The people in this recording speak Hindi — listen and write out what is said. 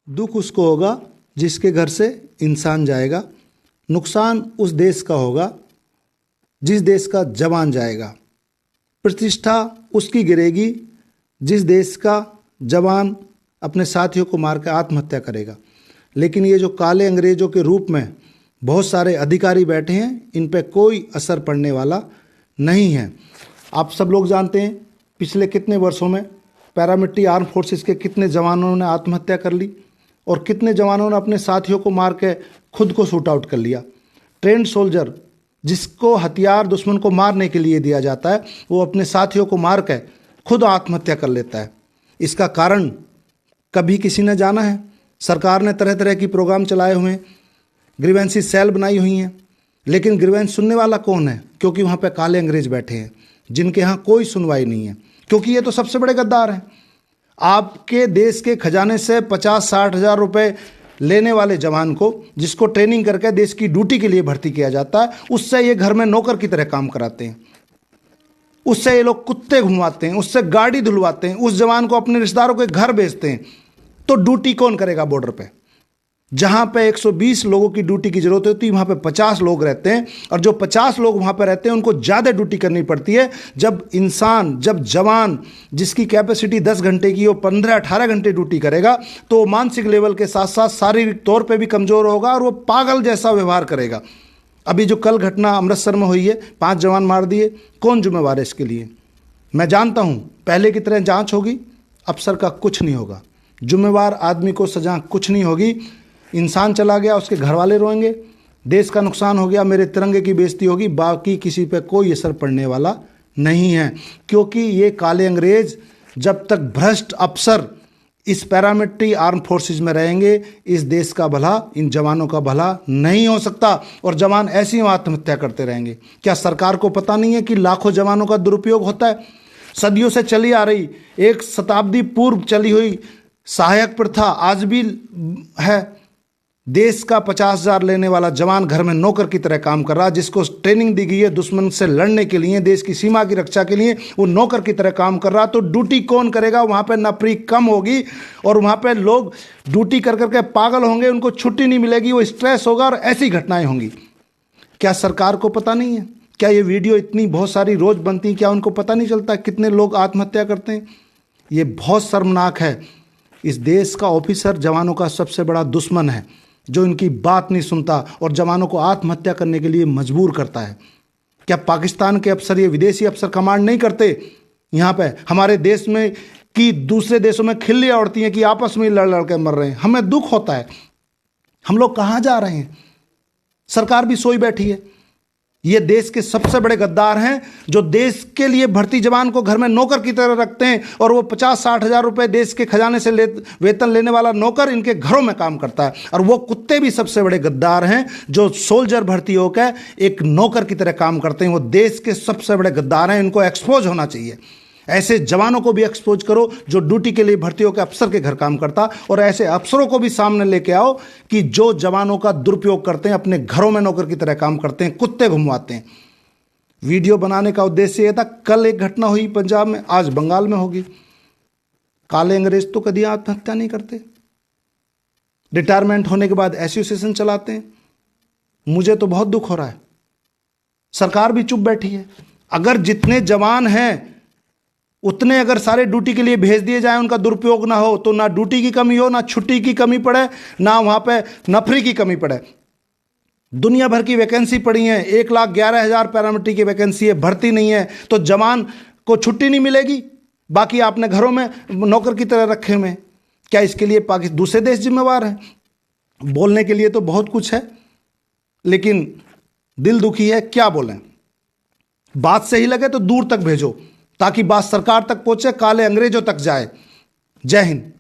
दुख उसको होगा जिसके घर से इंसान जाएगा, नुकसान उस देश का होगा जिस देश का जवान जाएगा, प्रतिष्ठा उसकी गिरेगी जिस देश का जवान अपने साथियों को मार कर आत्महत्या करेगा। लेकिन ये जो काले अंग्रेजों के रूप में बहुत सारे अधिकारी बैठे हैं, इन पे कोई असर पड़ने वाला नहीं है। आप सब लोग जानते हैं पिछले कितने वर्षों में पैरामिलिट्री आर्म फोर्सेस के कितने जवानों ने आत्महत्या कर ली और कितने जवानों ने अपने साथियों को मार के खुद को शूट आउट कर लिया। ट्रेंड सोल्जर जिसको हथियार दुश्मन को मारने के लिए दिया जाता है, वो अपने साथियों को मार के खुद आत्महत्या कर लेता है। इसका कारण कभी किसी ने जाना है? सरकार ने तरह तरह की प्रोग्राम चलाए हुए हैं, ग्रीवेंसी सेल बनाई हुई हैं, लेकिन ग्रीवेंस सुनने वाला कौन है? क्योंकि वहाँ पे काले अंग्रेज बैठे हैं जिनके यहाँ कोई सुनवाई नहीं है, क्योंकि ये तो सबसे बड़े गद्दार हैं। आपके देश के खजाने से 50-60 हज़ार रुपये लेने वाले जवान को, जिसको ट्रेनिंग करके देश की ड्यूटी के लिए भर्ती किया जाता है, उससे ये घर में नौकर की तरह काम कराते हैं, उससे ये लोग कुत्ते घुमाते हैं, उससे गाड़ी धुलवाते हैं, उस जवान को अपने रिश्तेदारों के घर भेजते हैं। तो ड्यूटी कौन करेगा बॉर्डर पे? जहां पे 120 लोगों की ड्यूटी की जरूरत होती है, वहां पे 50 लोग रहते हैं, और जो 50 लोग वहां पे रहते हैं उनको ज्यादा ड्यूटी करनी पड़ती है। जब जवान जिसकी कैपेसिटी 10 घंटे की हो 15-18 घंटे ड्यूटी करेगा, तो मानसिक लेवल के साथ साथ शारीरिक तौर पे भी कमजोर होगा और वो पागल जैसा व्यवहार करेगा। अभी जो कल घटना अमृतसर में हुई है, 5 जवान मार दिए, कौन जिम्मेवार है इसके लिए? मैं जानता हूं पहले की तरह जांच होगी, अफसर का कुछ नहीं होगा, जिम्मेवार आदमी को सजा कुछ नहीं होगी। इंसान चला गया, उसके घर वाले रोएंगे, देश का नुकसान हो गया, मेरे तिरंगे की बेइज्जती होगी, बाकी किसी पे कोई असर पड़ने वाला नहीं है। क्योंकि ये काले अंग्रेज जब तक भ्रष्ट अफसर इस पैरामिलिट्री आर्म फोर्सेस में रहेंगे, इस देश का भला, इन जवानों का भला नहीं हो सकता, और जवान ऐसी आत्महत्या करते रहेंगे। क्या सरकार को पता नहीं है कि लाखों जवानों का दुरुपयोग होता है? सदियों से चली आ रही, एक शताब्दी पूर्व चली हुई सहायक प्रथा आज भी है। देश का 50,000 लेने वाला जवान घर में नौकर की तरह काम कर रहा है, जिसको ट्रेनिंग दी गई है दुश्मन से लड़ने के लिए, देश की सीमा की रक्षा के लिए, वो नौकर की तरह काम कर रहा। तो ड्यूटी कौन करेगा? वहां पे नौकरी कम होगी और वहां पे लोग ड्यूटी कर करके पागल होंगे, उनको छुट्टी नहीं मिलेगी, वो स्ट्रेस होगा और ऐसी घटनाएं होंगी। क्या सरकार को पता नहीं है? क्या ये वीडियो इतनी बहुत सारी रोज बनती है, क्या उनको पता नहीं चलता कितने लोग आत्महत्या करते हैं? ये बहुत शर्मनाक है। इस देश का ऑफिसर जवानों का सबसे बड़ा दुश्मन है, जो इनकी बात नहीं सुनता और जवानों को आत्महत्या करने के लिए मजबूर करता है। क्या पाकिस्तान के अफसर, ये विदेशी अफसर कमांड नहीं करते यहाँ पे? हमारे देश में कि दूसरे देशों में खिल्लियाँ उड़ती हैं कि आपस में लड़ लड़ के मर रहे हैं। हमें दुख होता है, हम लोग कहाँ जा रहे हैं? सरकार भी सोई बैठी है। ये देश के सबसे बड़े गद्दार हैं, जो देश के लिए भर्ती जवान को घर में नौकर की तरह रखते हैं, और वो 50-60 हज़ार रुपए देश के खजाने से वेतन लेने वाला नौकर इनके घरों में काम करता है। और वो कुत्ते भी सबसे बड़े गद्दार हैं, जो सोल्जर भर्ती होकर एक नौकर की तरह काम करते हैं। वो देश के सबसे बड़े गद्दार हैं, इनको एक्सपोज होना चाहिए। ऐसे जवानों को भी एक्सपोज करो जो ड्यूटी के लिए भर्ती होकर अफसर के घर काम करता, और ऐसे अफसरों को भी सामने लेके आओ कि जो जवानों का दुरुपयोग करते हैं, अपने घरों में नौकर की तरह काम करते हैं, कुत्ते घुमवाते हैं। वीडियो बनाने का उद्देश्य यह था, कल एक घटना हुई पंजाब में, आज बंगाल में होगी। काले अंग्रेज तो कभी आत्महत्या नहीं करते, रिटायरमेंट होने के बाद एसोसिएशन चलाते हैं। मुझे तो बहुत दुख हो रहा है, सरकार भी चुप बैठी है। अगर जितने जवान हैं उतने अगर सारे ड्यूटी के लिए भेज दिए जाएं, उनका दुरुपयोग ना हो, तो ना ड्यूटी की कमी हो, ना छुट्टी की कमी पड़े, ना वहां पे नफरी की कमी पड़े। दुनिया भर की वैकेंसी पड़ी है, 1,11,000 पैरामिलिट्री की वैकेंसी है, भर्ती नहीं है, तो जवान को छुट्टी नहीं मिलेगी, बाकी आपने घरों में नौकर की तरह रखे हुए। क्या इसके लिए पाकिस्तान दूसरे देश जिम्मेवार है? बोलने के लिए तो बहुत कुछ है, लेकिन दिल दुखी है, क्या बोलें। बात सही लगे तो दूर तक भेजो, ताकि बात सरकार तक पहुंचे, काले अंग्रेजों तक जाए। जय हिंद।